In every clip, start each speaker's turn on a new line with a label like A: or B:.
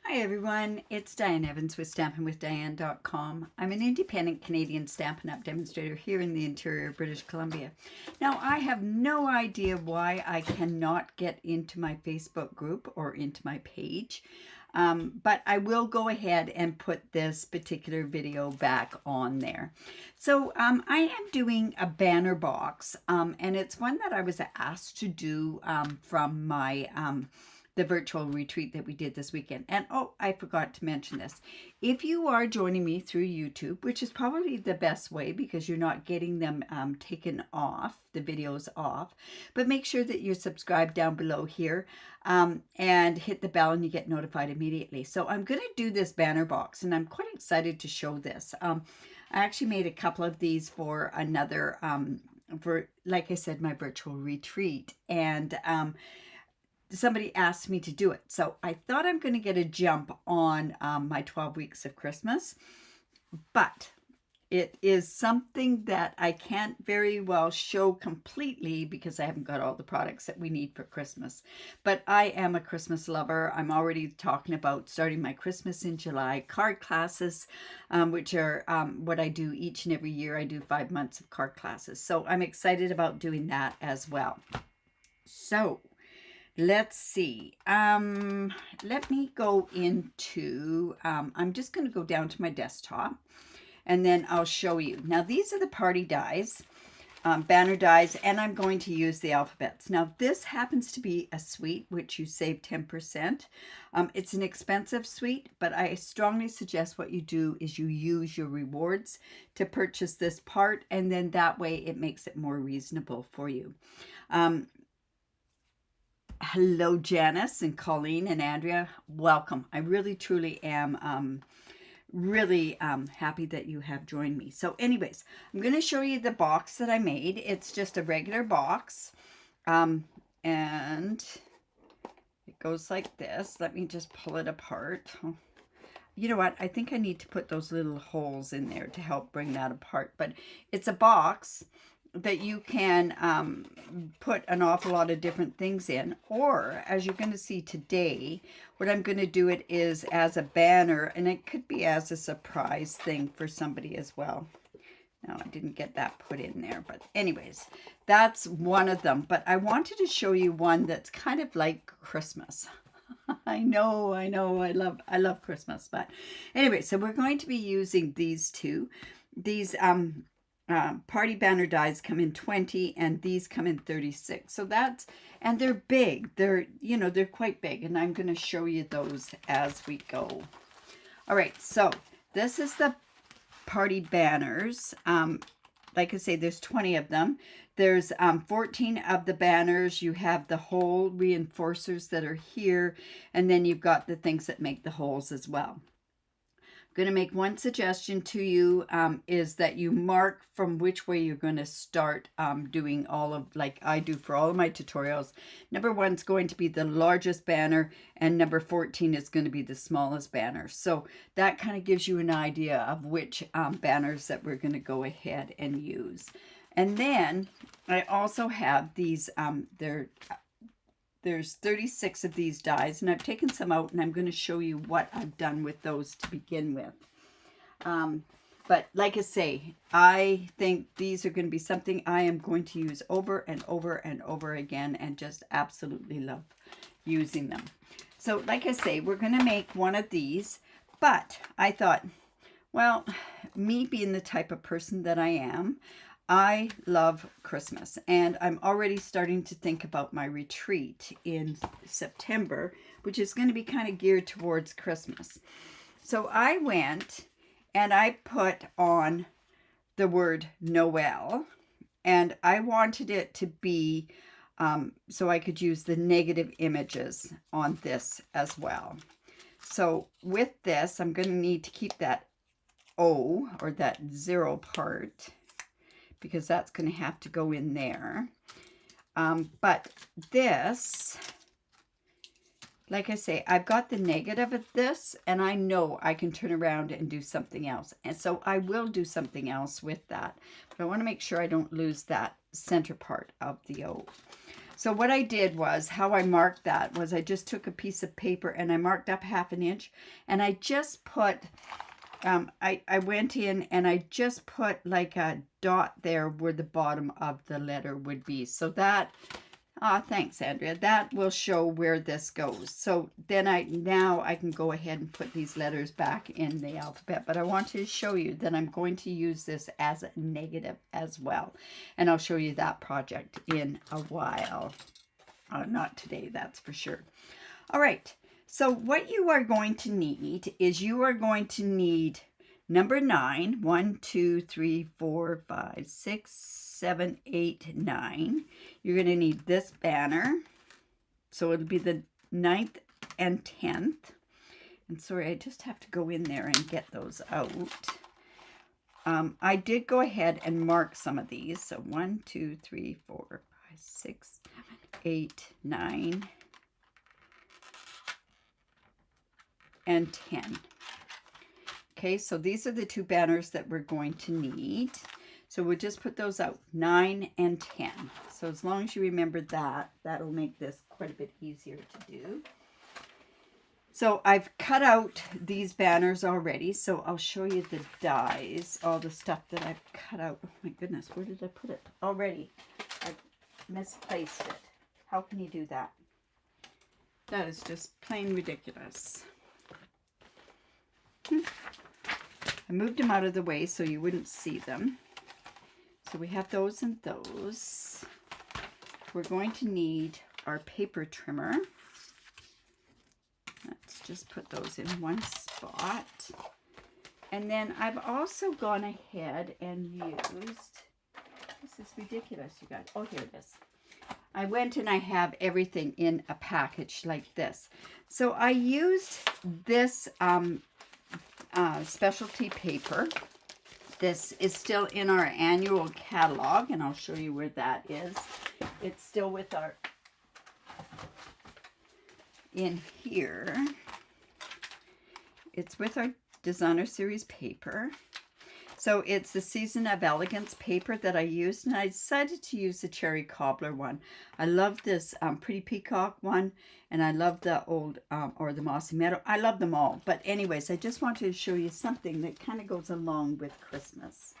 A: Hi everyone, it's Diane Evans with stampingwithdiane.com. I'm an independent Canadian Stampin' Up! Demonstrator here in the interior of British Columbia. Now, I have no idea why I cannot get into my Facebook group or into my page, but I will go ahead and put this particular video back on there. So I am doing a banner box, and it's one that I was asked to do from my the virtual retreat that we did this weekend. And oh, I forgot to mention this. If you are joining me through YouTube, which is probably the best way because you're not getting them taken off, the videos off, but make sure that you're subscribed down below here and hit the bell and you get notified immediately. So I'm going to do this banner box and I'm quite excited to show this. I actually made a couple of these for another, for, like I said, my virtual retreat. And somebody asked me to do it. So I thought I'm going to get a jump on my 12 weeks of Christmas, but it is something that I can't very well show completely because I haven't got all the products that we need for Christmas. But I am a Christmas lover. I'm already talking about starting my Christmas in July card classes, which are what I do each and every year. I do 5 months of card classes. So I'm excited about doing that as well. So let's see. Let me go into, I'm just going to go down to my desktop and then I'll show you. Now, these are the party dies, banner dies, and I'm going to use the alphabets. Now, this happens to be a suite, which you save 10%. It's an expensive suite, but I strongly suggest what you do is you use your rewards to purchase this part, and then that way it makes it more reasonable for you. Hello, Janice and Colleen and Andrea. Welcome. I really, truly am really happy that you have joined me. So anyways, I'm going to show you the box that I made. It's just a regular box. And it goes like this. Let me just pull it apart. You know what? I think I need to put those little holes in there to help bring that apart. But it's a box that you can put an awful lot of different things in, or as you're going to see today, what I'm going to do it is as a banner, and it could be as a surprise thing for somebody as well. No, I didn't get that put in there, but anyways, that's one of them. But I wanted to show you one that's kind of like Christmas. I know, I love Christmas, but anyway, so we're going to be using these two. These party banner dies come in 20 and these come in 36. So that's, and they're big. They're, you know, they're quite big, and I'm going to show you those as we go. All right, so this is the party banners. Like I say, there's 20 of them. There's 14 of the banners. You have the hole reinforcers that are here, and then you've got the things that make the holes as well. Going to make one suggestion to you is that you mark from which way you're going to start doing all of, like I do for all of my tutorials. Number 1 is going to be the largest banner, and number 14 is going to be the smallest banner. So that kind of gives you an idea of which banners that we're going to go ahead and use. And then I also have these, there's 36 of these dies, and I've taken some out, and I'm going to show you what I've done with those to begin with. But like I say, I think these are going to be something I am going to use over and over and over again, and just absolutely love using them. So like I say, we're going to make one of these, but I thought, well, me being the type of person that I am, I love Christmas, and I'm already starting to think about my retreat in September, which is going to be kind of geared towards Christmas. So I went and I put on the word Noel, and I wanted it to be so I could use the negative images on this as well. So with this, I'm going to need to keep that O, or that 0 part, because that's going to have to go in there. But this, like I say, I've got the negative of this, and I know I can turn around and do something else. And so I will do something else with that. But I want to make sure I don't lose that center part of the O. So what I did was, how I marked that was I just took a piece of paper and I marked up 1/2 inch, and I just put, I went in and I just put like a dot there where the bottom of the letter would be. So that, thanks, Andrea. That will show where this goes. So then now I can go ahead and put these letters back in the alphabet. But I want to show you that I'm going to use this as a negative as well. And I'll show you that project in a while. Not today, that's for sure. All right. So what you are going to need is you are going to need number 9. 1, 2, 3, 4, 5, 6, 7, 8, 9. You're going to need this banner. So it'll be the 9th and 10th. And sorry, I just have to go in there and get those out. I did go ahead and mark some of these. So 1, 2, 3, 4, 5, 6, 7, 8, 9, and 10. Okay, so these are the 2 banners that we're going to need. So we'll just put those out, 9 and 10. So as long as you remember that, that'll make this quite a bit easier to do. So I've cut out these banners already, so I'll show you the dies, all the stuff that I've cut out. Oh my goodness, where did I put it? Already, I've misplaced it. How can you do that? That is just plain ridiculous. I moved them out of the way so you wouldn't see them. So we have those and those. We're going to need our paper trimmer. Let's just put those in one spot. And then I've also gone ahead and used, this is ridiculous, you guys. Oh, here it is. I went and I have everything in a package like this. So I used this specialty paper. This is still in our annual catalog, and I'll show you where that is. It's still with our, in here. It's with our Designer Series paper. So it's the Season of Elegance paper that I used, and I decided to use the Cherry Cobbler one. I love this Pretty Peacock one, and I love the old, or the Mossy Meadow. I love them all. But anyways, I just wanted to show you something that kind of goes along with Christmas.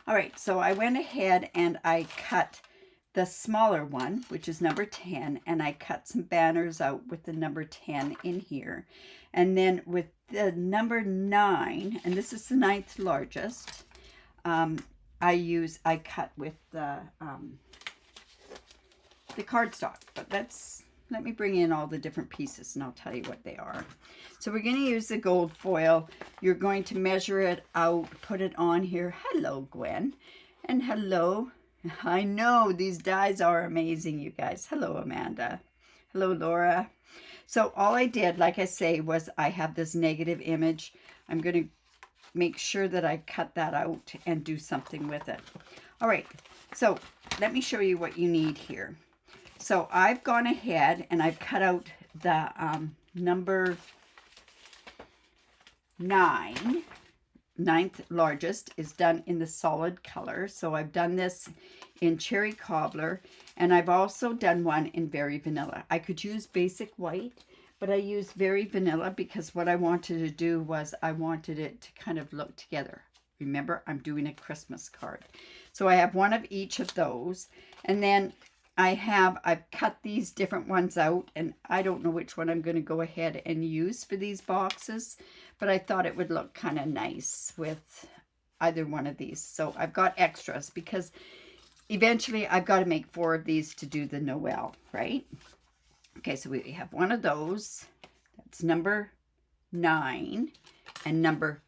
A: All right, so I went ahead and I cut the smaller one, which is number 10, and I cut some banners out with the number 10 in here. And then with the number 9, and this is the 9th largest, I cut with the cardstock. But let me bring in all the different pieces and I'll tell you what they are. So we're going to use the gold foil. You're going to measure it out, put it on here. Hello, Gwen. And hello. I know these dies are amazing, you guys. Hello, Amanda. Hello, Laura. So all I did, like I say, was I have this negative image. I'm going to make sure that I cut that out and do something with it. All right, so let me show you what you need here. So I've gone ahead and I've cut out the number 9. 9th largest is done in the solid color. So I've done this in Cherry Cobbler, and I've also done one in Very Vanilla. I could use basic white, but I used Very Vanilla because what I wanted to do was I wanted it to kind of look together. Remember, I'm doing a Christmas card. So I have one of each of those, and then I've cut these different ones out, and I don't know which one I'm going to go ahead and use for these boxes, but I thought it would look kind of nice with either one of these. So I've got extras because eventually I've got to make 4 of these to do the Noel, right? Okay, so we have one of those. That's number 9 and number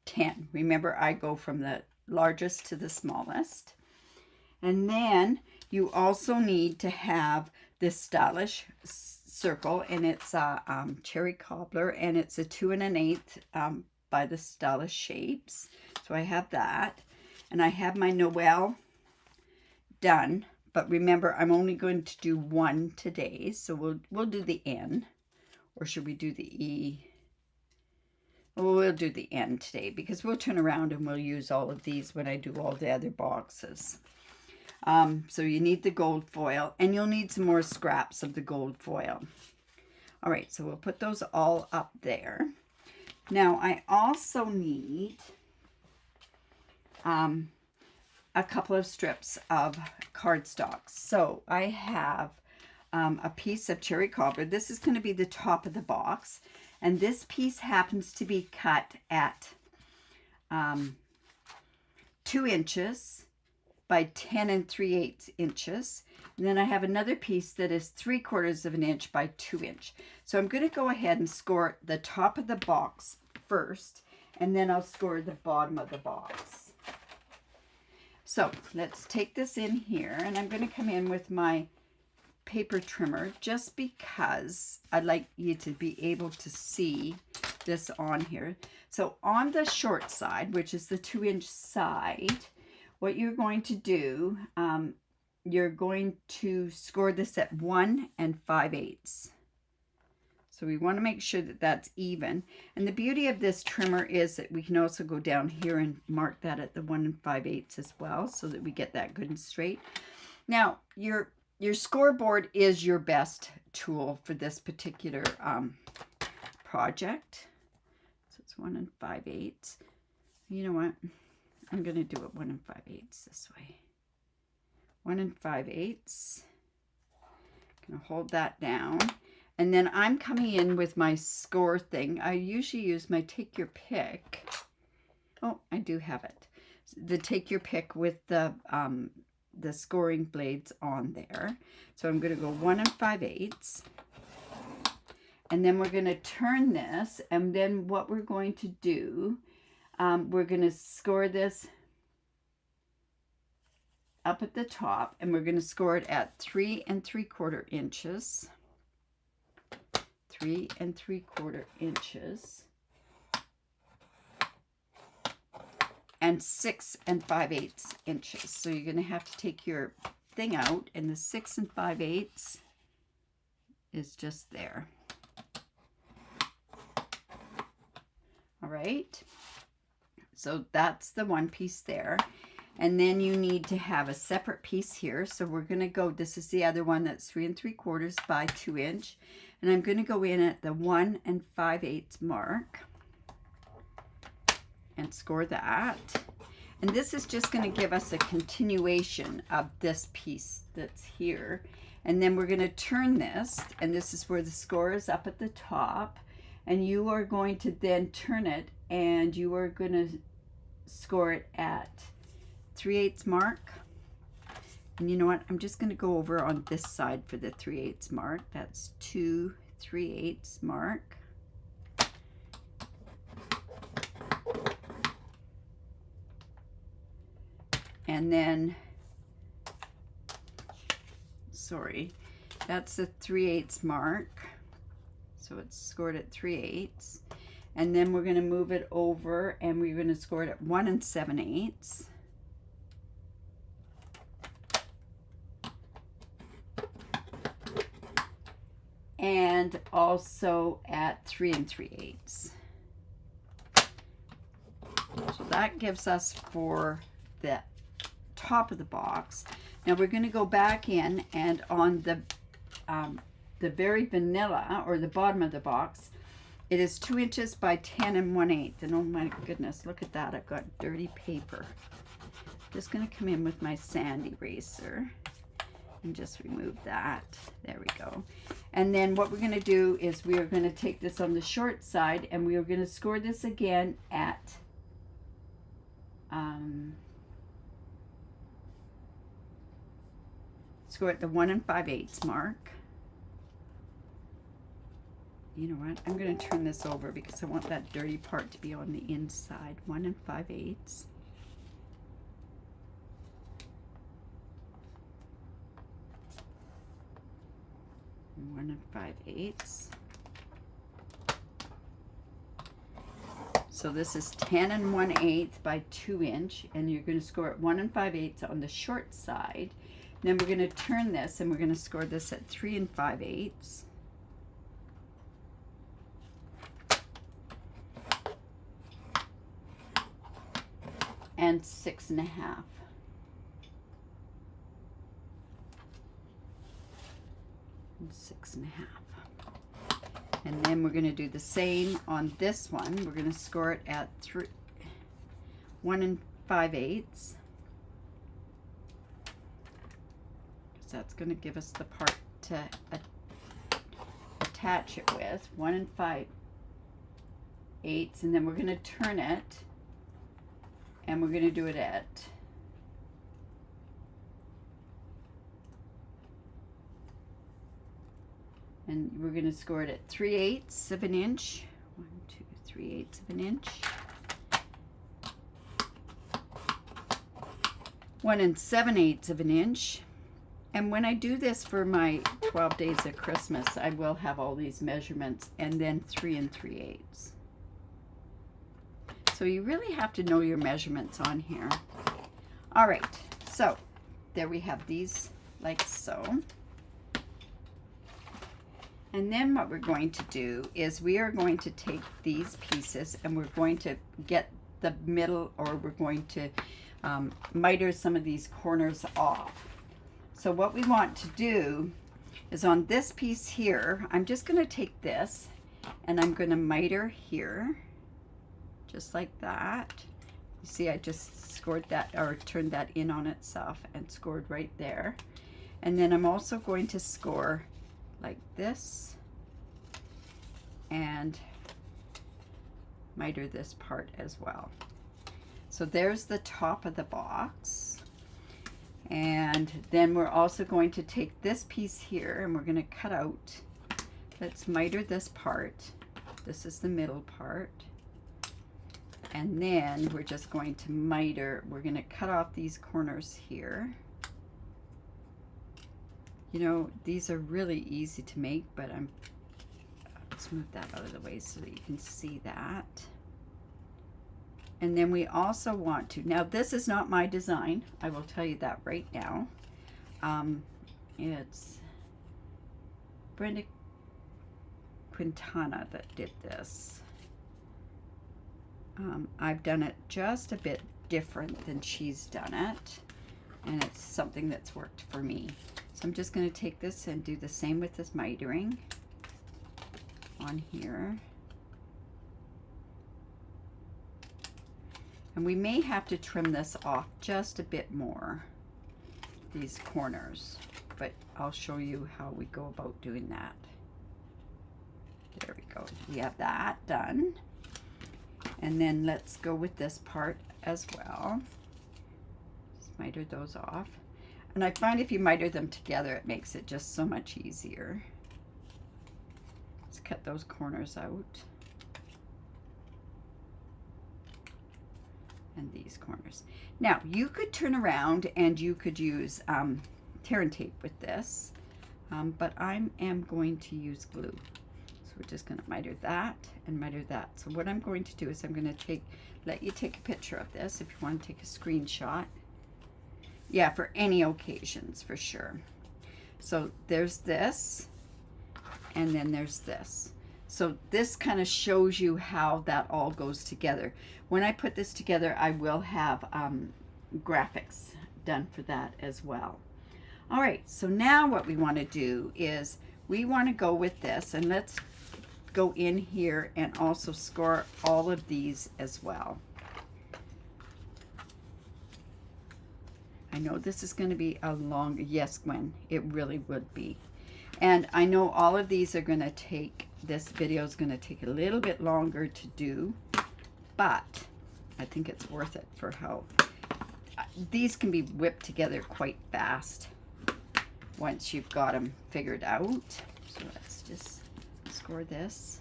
A: 10. Remember, I go from the largest to the smallest. And then you also need to have this stylish circle, and it's a Cherry Cobbler, and it's a 2 1/8 by the Stylish Shapes. So I have that, and I have my Noel done. But remember, I'm only going to do one today, so we'll do the N, or should we do the E? Well, we'll do the N today because we'll turn around and we'll use all of these when I do all the other boxes. So you need the gold foil, and you'll need some more scraps of the gold foil. All right, so we'll put those all up there. Now I also need a couple of strips of cardstock. So I have a piece of cherry cobbler. This is going to be the top of the box, and this piece happens to be cut at 2 inches by 10 3/8 inches. And then I have another piece that is 3/4 of an inch by 2 inch. So I'm going to go ahead and score the top of the box first, and then I'll score the bottom of the box. So let's take this in here, and I'm going to come in with my paper trimmer just because I'd like you to be able to see this on here. So on the short side, which is the 2-inch side, what you're going to do, you're going to score this at 1 5/8. So we want to make sure that that's even. And the beauty of this trimmer is that we can also go down here and mark that at the 1 5/8 as well, so that we get that good and straight. Now, your scoreboard is your best tool for this particular project. So it's 1 5/8. You know what? I'm going to do it 1 5/8 this way. 1 5/8. Going to hold that down. And then I'm coming in with my score thing. I usually use my take your pick. Oh, I do have it. The take your pick with the scoring blades on there. So I'm going to go 1 5/8. And then we're going to turn this. And then what we're going to do, we're going to score this up at the top. And we're going to score it at 3 3/4 inches. 3 3/4 inches. And 6 5/8 inches. So you're going to have to take your thing out, and the 6 5/8 is just there. All right. So that's the one piece there. And then you need to have a separate piece here. So we're going to go, this is the other one that's 3 3/4 by 2 inch. And I'm going to go in at the 1 5/8 mark and score that. And this is just going to give us a continuation of this piece that's here. And then we're going to turn this, and this is where the score is up at the top. And you are going to then turn it, and you are going to score it at 3/8 mark. And you know what? I'm just going to go over on this side for the 3/8 mark. That's 2 3/8 mark. And then, sorry, that's the 3/8 mark. So it's scored at 3/8. And then we're going to move it over, and we're going to score it at 1 7/8. And also at 3 3/8. So that gives us for the top of the box. Now we're going to go back in, and on the very vanilla, or the bottom of the box, it is 2 inches by 10 1/8. And oh my goodness, look at that. I've got dirty paper. I'm just going to come in with my sand eraser and just remove that. There we go. And then what we're going to do is we are going to take this on the short side, and we are going to score this again at score at the 1 5/8 mark. You know what? I'm going to turn this over because I want that dirty part to be on the inside. 1 5/8. 1 5/8. So this is 10 1/8 by 2 inch, and you're going to score it 1 5/8 on the short side. Then we're going to turn this, and we're going to score this at 3 5/8. And 6 1/2. and 6.5. And then we're going to do the same on this one. We're going to score it at 1 5/8. So that's going to give us the part to attach it with, 1 5/8, and then we're going to turn it, and we're going to do it at and we're going to score it at 3/8 of an inch. 1, 2, 3/8 of an inch. 1 7/8 of an inch. And when I do this for my 12 days of Christmas, I will have all these measurements, and then 3 3/8. So you really have to know your measurements on here. All right, so there we have these like so. And then what we're going to do is we are going to take these pieces and we're going to get the middle, or we're going to miter some of these corners off. So what we want to do is on this piece here, I'm just going to take this and I'm going to miter here, just like that. You see, I just scored that, or turned that in on itself and scored right there. And then I'm also going to score like this and miter this part as well. So there's the top of the box. And then we're also going to take this piece here and we're going to cut out. Let's miter this part. This is the middle part. And then we're just going to miter, we're going to cut off these corners here. You know, these are really easy to make, but let's move that out of the way so that you can see that. And then we also want to, now this is not my design, I will tell you that right now. It's Brenda Quintana that did this. I've done it just a bit different than she's done it, and it's something that's worked for me. So I'm just going to take this and do the same with this mitering on here. And we may have to trim this off just a bit more, these corners, but I'll show you how we go about doing that. There we go. We have that done. And then let's go with this part as well. Just miter those off. And I find if you miter them together, it makes it just so much easier. Let's cut those corners out. And these corners. Now, you could turn around and you could use tear and tape with this, but I am going to use glue. So we're just going to miter that and miter that. So what I'm going to do is I'm going to let you take a picture of this if you want to take a screenshot. Yeah, for any occasions, for sure. So there's this, and then there's this. So this kind of shows you how that all goes together. When I put this together, I will have graphics done for that as well. All right, so now what we want to do is we want to go with this, and let's go in here and also score all of these as well. I know this is going to be a long, yes, Gwen, it really would be. And I know all of these are going to take, this video is going to take a little bit longer to do, but I think it's worth it for how these can be whipped together quite fast once you've got them figured out. So let's just score this.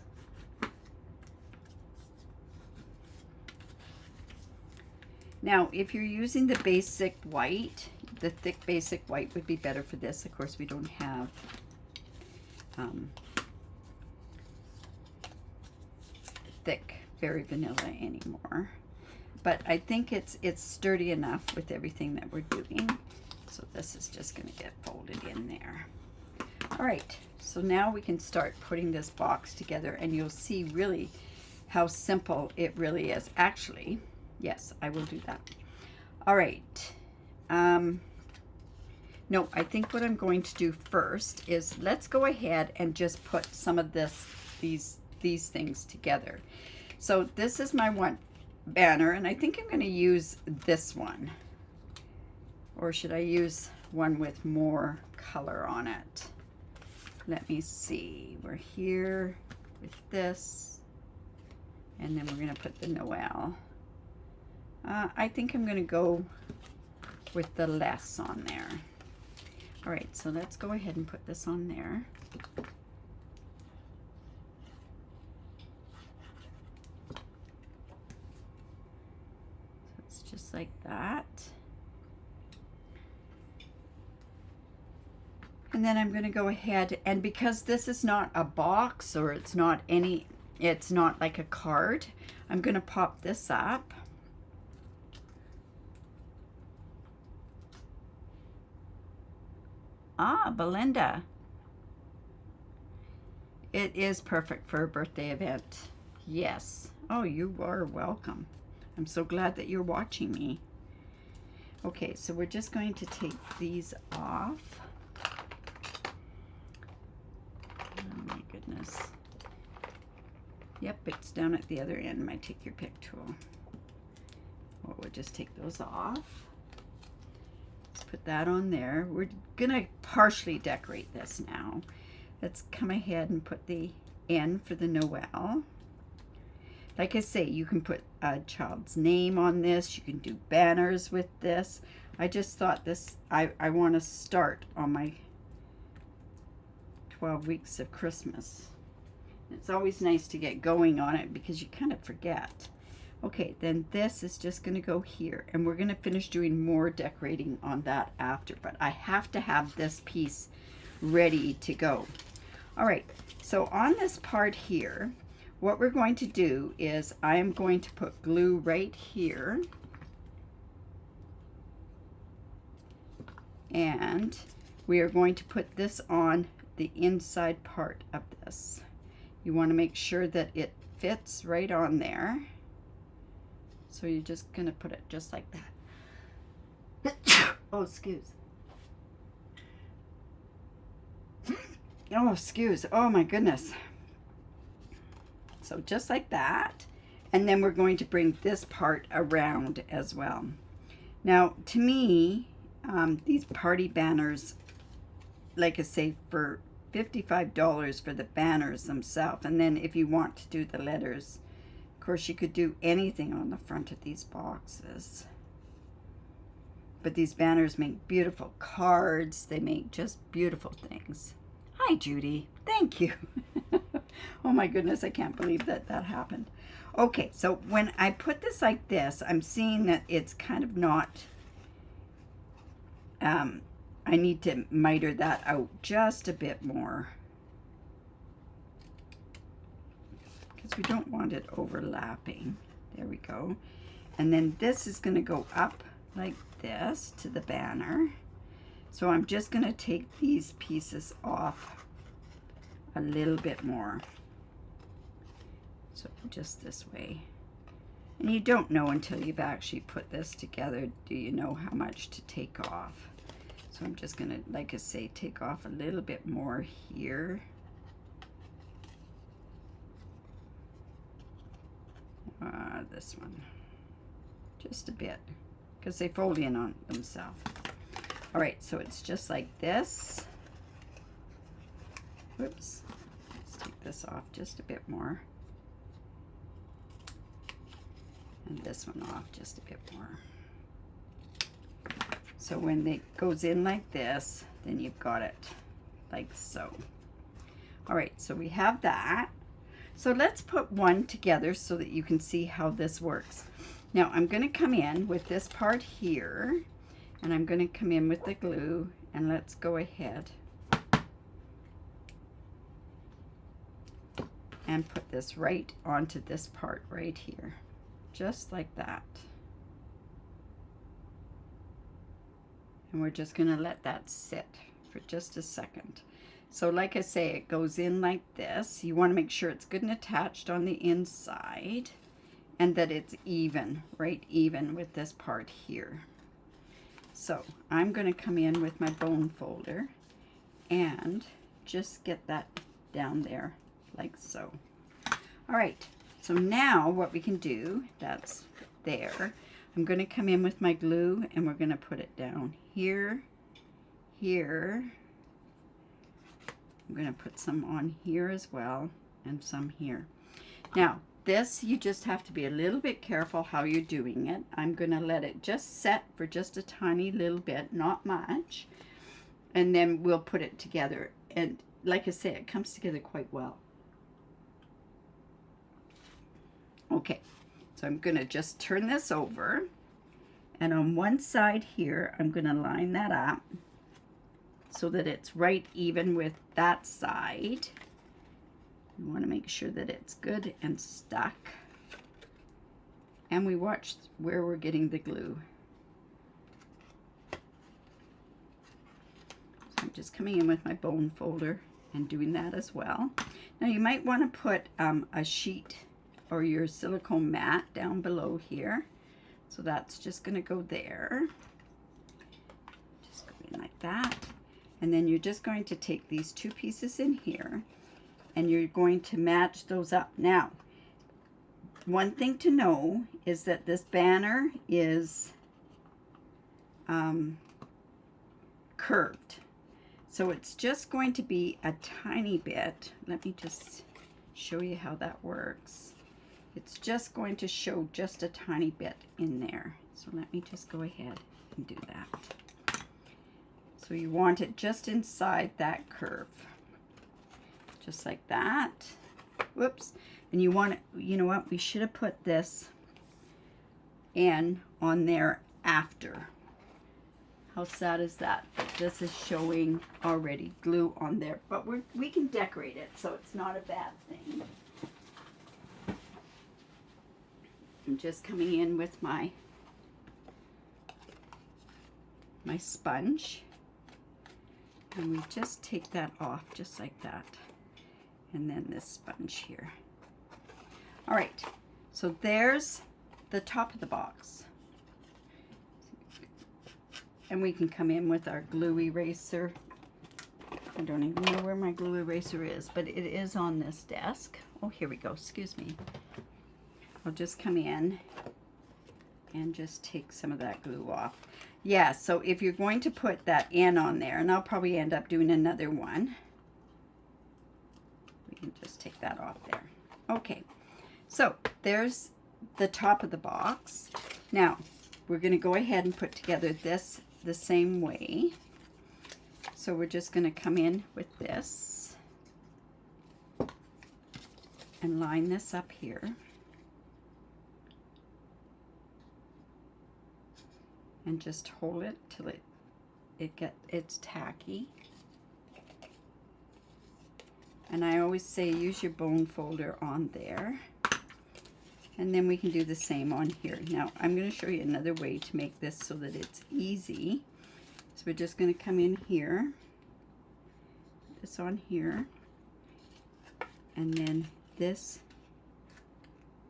A: Now, if you're using the basic white, the thick basic white would be better for this. Of course, we don't have thick Fairy Vanilla anymore. But I think it's sturdy enough with everything that we're doing. So this is just going to get folded in there. All right, so now we can start putting this box together, and you'll see really how simple it really is. Actually, yes, I will do that. All right. No, I think what I'm going to do first is let's go ahead and just put some of these things together. So this is my one banner, and I think I'm going to use this one. Or should I use one with more color on it? Let me see. We're here with this, and then we're going to put the Noel. I think I'm going to go with the less on there. All right, so let's go ahead and put this on there. So it's just like that. And then I'm going to go ahead, and because this is not a box, or it's not like a card, I'm going to pop this up. Ah, Belinda. It is perfect for a birthday event. Yes. Oh, you are welcome. I'm so glad that you're watching me. Okay, so we're just going to take these off. Oh my goodness. Yep, it's down at the other end, my take your pick tool. Well, we'll just take those off. Let's put that on there. We're gonna partially decorate this now. Let's come ahead and put the N for the Noel. Like I say, you can put a child's name on this. You can do banners with this. I just thought this, I want to start on my 12 weeks of Christmas. It's always nice to get going on it because you kind of forget. Okay, then this is just going to go here, and we're going to finish doing more decorating on that after, but I have to have this piece ready to go. All right, so on this part here, what we're going to do is I am going to put glue right here, and we are going to put this on the inside part of this. You want to make sure that it fits right on there. So you're just going to put it just like that. Oh, excuse. Oh, excuse. Oh, my goodness. So just like that. And then we're going to bring this part around as well. Now, to me, these party banners, like I say, for $55 for the banners themselves. And then if you want to do the letters, of course, you could do anything on the front of these boxes. But these banners make beautiful cards. They make just beautiful things. Hi, Judy. Thank you. Oh my goodness, I can't believe that that happened. Okay, so when I put this like this, I'm seeing that it's kind of not, I need to miter that out just a bit more, because we don't want it overlapping. There we go. And then this is going to go up like this to the banner. So I'm just going to take these pieces off a little bit more. So just this way. And you don't know until you've actually put this together, do you know how much to take off. So I'm just going to, like I say, take off a little bit more here. This one. Just a bit, because they fold in on themselves. All right, so it's just like this. Whoops. Let's take this off just a bit more. And this one off just a bit more. So when it goes in like this, then you've got it like so. All right, so we have that. So let's put one together so that you can see how this works. Now I'm going to come in with this part here, and I'm going to come in with the glue, and let's go ahead and put this right onto this part right here, just like that. And we're just going to let that sit for just a second. So like I say, it goes in like this. You want to make sure it's good and attached on the inside, and that it's even, right even with this part here. So I'm going to come in with my bone folder and just get that down there like so. All right, so now what we can do, that's there. I'm going to come in with my glue and we're going to put it down here, here. I'm going to put some on here as well and some here. Now, this, you just have to be a little bit careful how you're doing it. I'm going to let it just set for just a tiny little bit, not much, and then we'll put it together. And like I say, it comes together quite well. Okay, so I'm going to just turn this over, and on one side here, I'm going to line that up so that it's right even with that side. You want to make sure that it's good and stuck. And we watch where we're getting the glue. So I'm just coming in with my bone folder and doing that as well. Now you might want to put a sheet or your silicone mat down below here. So that's just going to go there. Just go in like that. And then you're just going to take these two pieces in here and you're going to match those up. Now, one thing to know is that this banner is curved. So it's just going to be a tiny bit. Let me just show you how that works. It's just going to show just a tiny bit in there. So let me just go ahead and do that. So you want it just inside that curve. Just like that. Whoops. And you want it, you know what, we should have put this in on there after. How sad is that? This is showing already glue on there, but we can decorate it, so it's not a bad thing. I'm just coming in with my sponge, and we just take that off just like that. And then this sponge here. All right, so there's the top of the box. And we can come in with our glue eraser. I don't even know where my glue eraser is, but it is on this desk. Oh, here we go, excuse me. I'll just come in and just take some of that glue off. Yeah, so if you're going to put that in on there, and I'll probably end up doing another one, and just take that off there. Okay, so there's the top of the box. Now we're going to go ahead and put together this the same way. So we're just going to come in with this and line this up here. And just hold it till it's tacky. And I always say use your bone folder on there. And then we can do the same on here. Now I'm going to show you another way to make this so that it's easy. So we're just going to come in here, this on here, and then this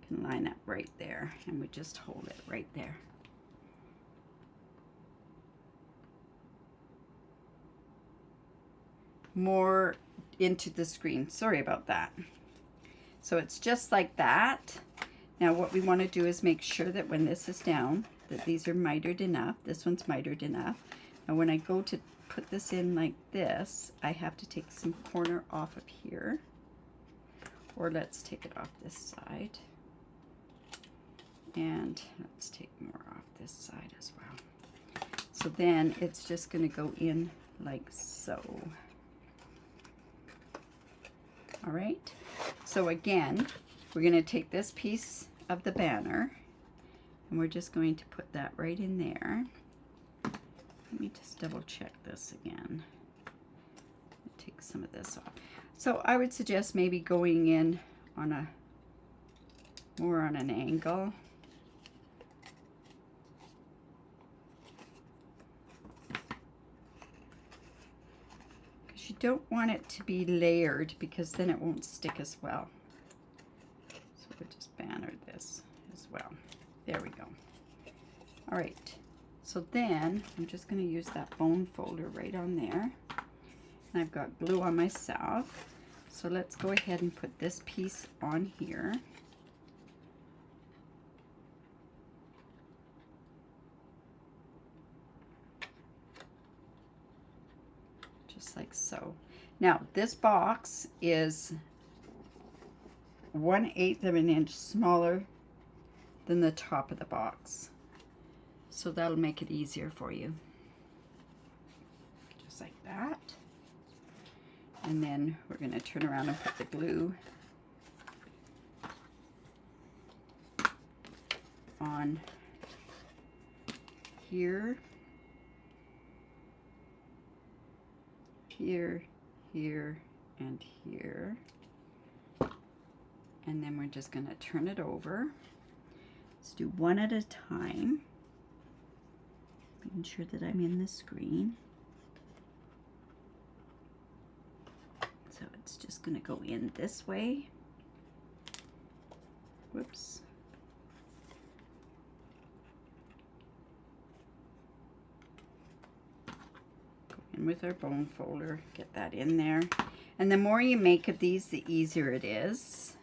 A: can line up right there, and we just hold it right there. More into the screen. Sorry about that. So it's just like that. Now what we want to do is make sure that when this is down, that these are mitered enough. This one's mitered enough. And when I go to put this in like this, I have to take some corner off of here. Or let's take it off this side. And let's take more off this side as well. So then it's just going to go in like so. All right, so again, we're going to take this piece of the banner and we're just going to put that right in there. Let me just double check this again. Take some of this off. So I would suggest maybe going in on more on an angle. You don't want it to be layered because then it won't stick as well. So we'll just banner this as well. There we go. All right, So then I'm just going to use that bone folder right on there. And I've got glue on myself. So let's go ahead and put this piece on here. Just like so. Now this box is 1/8 of an inch smaller than the top of the box. So that'll make it easier for you. Just like that. And then we're going to turn around and put the glue on here, here, here, and here. And then we're just going to turn it over. Let's do one at a time. Making sure that I'm in the screen. So it's just going to go in this way. Whoops. Go in with our bone folder, get that in there. And the more you make of these, the easier it is.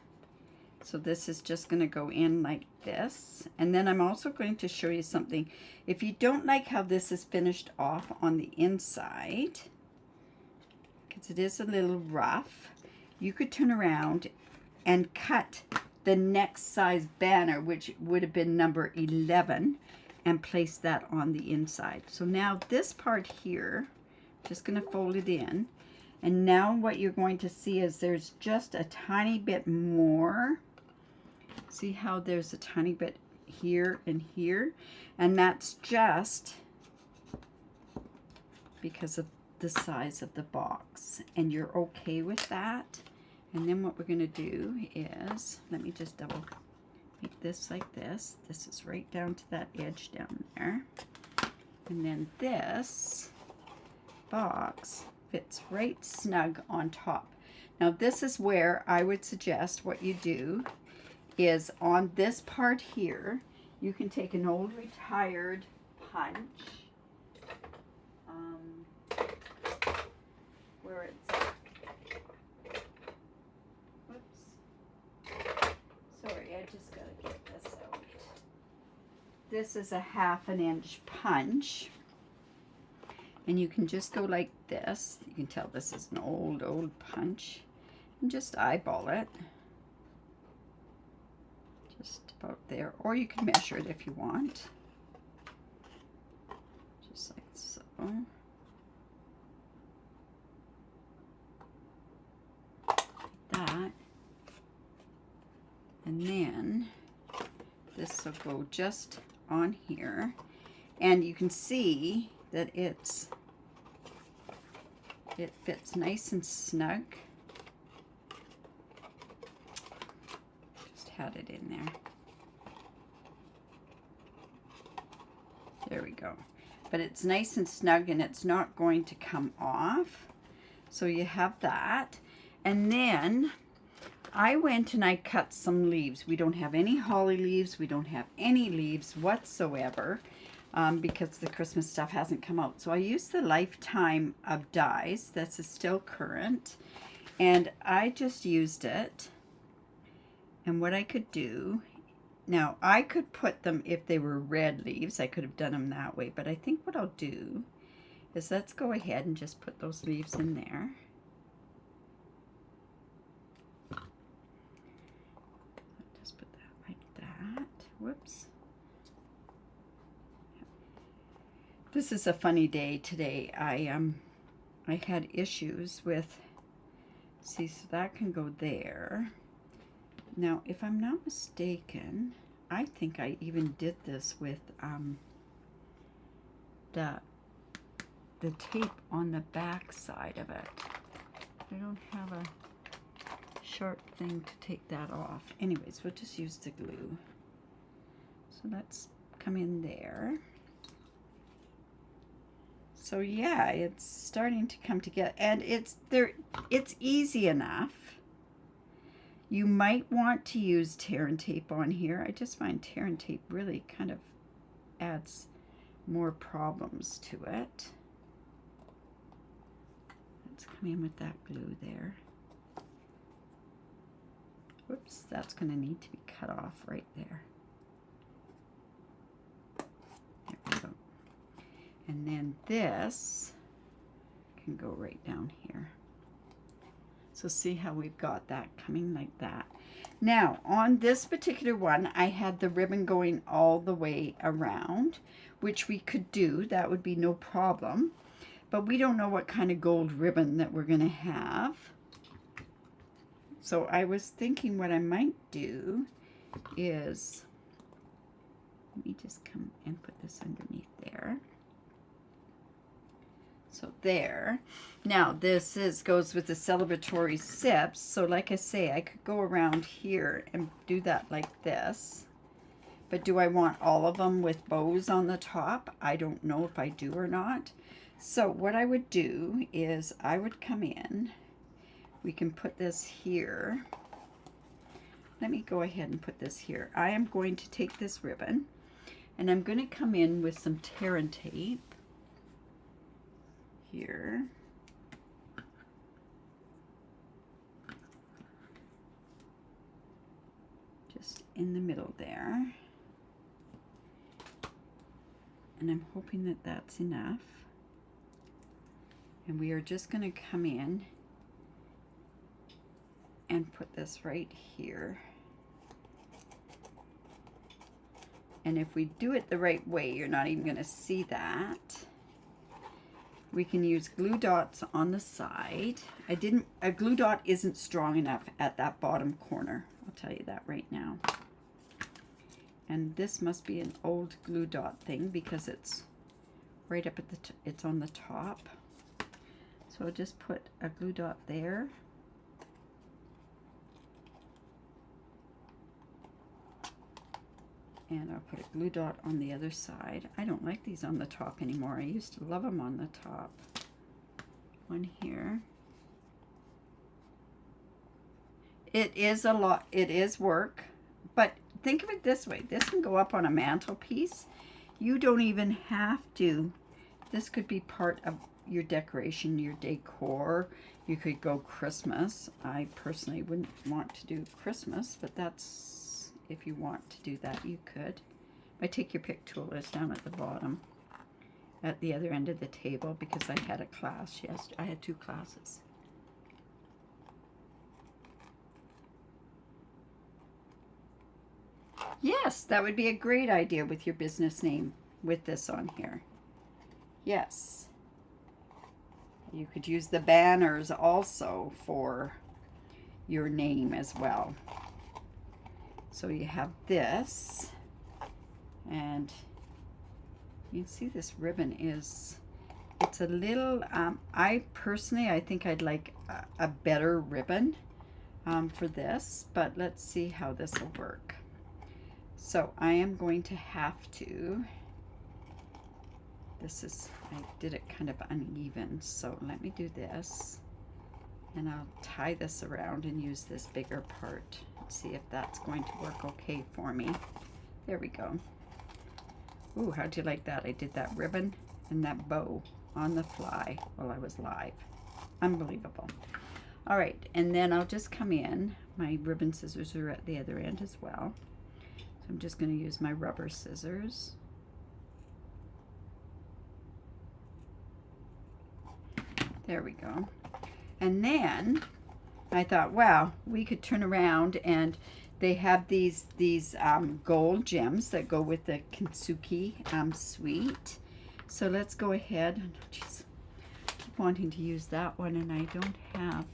A: So this is just going to go in like this. And then I'm also going to show you something. If you don't like how this is finished off on the inside, because it is a little rough, you could turn around and cut the next size banner, which would have been number 11, and place that on the inside. So now this part here, just going to fold it in. And now what you're going to see is there's just a tiny bit more. See how there's a tiny bit here and here? And that's just because of the size of the box. And you're okay with that. And then what we're going to do is, let me just double make this like this. This is right down to that edge down there. And then this box fits right snug on top. Now this is where I would suggest what you do is on this part here, you can take an old retired punch, where it's, whoops, sorry, I just gotta get this out. This is a 1/2 inch punch, and you can just go like this. You can tell this is an old punch, and just eyeball it. Just about there, or you can measure it if you want, just like so. Like that. And then this will go just on here, and you can see that it fits nice and snug. Had it in there. There we go. But it's nice and snug, and it's not going to come off. So you have that. And then I went and I cut some leaves. We don't have any holly leaves. We don't have any leaves whatsoever because the Christmas stuff hasn't come out. So I used the Lifetime of Dies. This is still current. And I just used it. And what I could do, now I could put them, if they were red leaves, I could have done them that way. But I think what I'll do is let's go ahead and just put those leaves in there. Just put that like that. Whoops. This is a funny day today. I had issues with, see, so that can go there. Now, if I'm not mistaken, I think I even did this with the tape on the back side of it. I don't have a sharp thing to take that off. Anyways, we'll just use the glue. So let's come in there. So yeah, it's starting to come together, and it's easy enough. You might want to use tear and tape on here. I just find tear and tape really kind of adds more problems to it. Let's come in with that glue there. Whoops, that's going to need to be cut off right there. There we go. And then this can go right down here. So see how we've got that coming like that. Now on this particular one, I had the ribbon going all the way around, which we could do. That would be no problem. But we don't know what kind of gold ribbon that we're going to have. So I was thinking what I might do is, let me just come and put this underneath there. So there. Now this goes with the celebratory sips. So like I say, I could go around here and do that like this. But do I want all of them with bows on the top? I don't know if I do or not. So what I would do is I would come in. We can put this here. Let me go ahead and put this here. I am going to take this ribbon and I'm going to come in with some tear and tape here. Just in the middle there. And I'm hoping that that's enough. And we are just going to come in and put this right here. And if we do it the right way, you're not even going to see that. We can use glue dots on the side. A glue dot isn't strong enough at that bottom corner. I'll tell you that right now. And this must be an old glue dot thing because it's right up at the, it's on the top. So I'll just put a glue dot there. And I'll put a glue dot on the other side. I don't like these on the top anymore. I used to love them on the top. One here. It is a lot, it is work, but think of it this way. This can go up on a mantelpiece. You don't even have to. This could be part of your decoration, your decor. You could go Christmas. I personally wouldn't want to do Christmas, but that's, if you want to do that, you could. My Take Your Pick tool is down at the bottom, at the other end of the table, because I had a class. Yes, I had 2 classes. Yes, that would be a great idea with your business name, with this on here. Yes. You could use the banners also for your name as well. So you have this, and you can see this ribbon is, it's a little, I think I'd like a better ribbon for this, but let's see how this will work. So I am going to have to, I did it kind of uneven, so let me do this, and I'll tie this around and use this bigger part. Let's see if that's going to work okay for me. There we go. Ooh, how'd you like that? I did that ribbon and that bow on the fly while I was live. Unbelievable. All right, and then I'll just come in. My ribbon scissors are at the other end as well. So I'm just going to use my rubber scissors. There we go. And then I thought, wow, we could turn around, and they have these gold gems that go with the Kintsugi suite. So let's go ahead. Oh, geez, I keep wanting to use that one, and I don't have,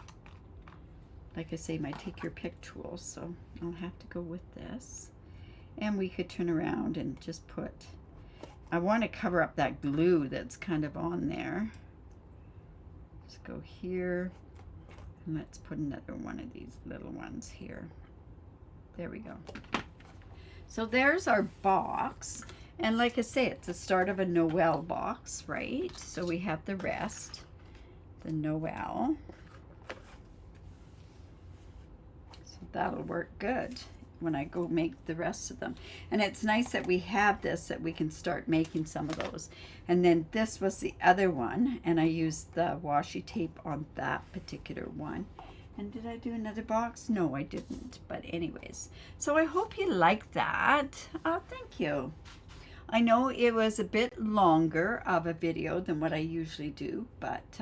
A: like I say, my Take Your Pick tool, so I'll have to go with this. And we could turn around and just put, I want to cover up that glue that's kind of on there. Let's go here, and let's put another one of these little ones here. There we go. So there's our box, and like I say, it's the start of a Noel box, right? So we have the rest, the Noel. So that'll work good. when I go make the rest of them. And it's nice that we have this, that we can start making some of those. And then this was the other one, and I used the washi tape on that particular one. And did I do another box? No, I didn't. But anyways, so I hope you like that. Oh, thank you. I know it was a bit longer of a video than what I usually do, but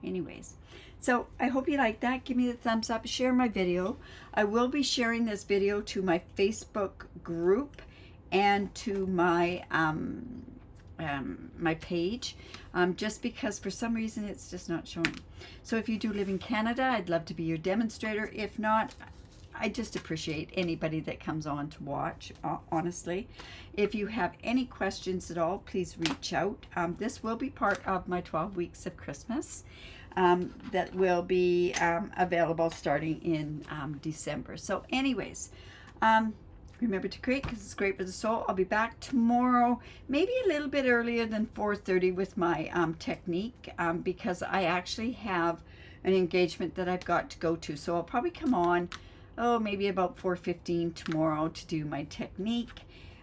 A: anyways. So I hope you like that. Give me the thumbs up, share my video. I will be sharing this video to my Facebook group and to my my page, just because for some reason it's just not showing. So if you do live in Canada, I'd love to be your demonstrator. If not, I just appreciate anybody that comes on to watch, honestly. If you have any questions at all, please reach out. This will be part of my 12 weeks of Christmas that will be available starting in December. So anyways, remember to create because it's great for the soul. I'll be back tomorrow, maybe a little bit earlier than 4:30 with my technique, because I actually have an engagement that I've got to go to. So I'll probably come on, maybe about 4:15 tomorrow to do my technique.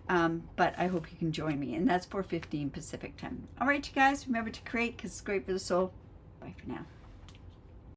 A: But I hope you can join me, and that's 4:15 Pacific time. All right, you guys, remember to create because it's great for the soul. Bye for now.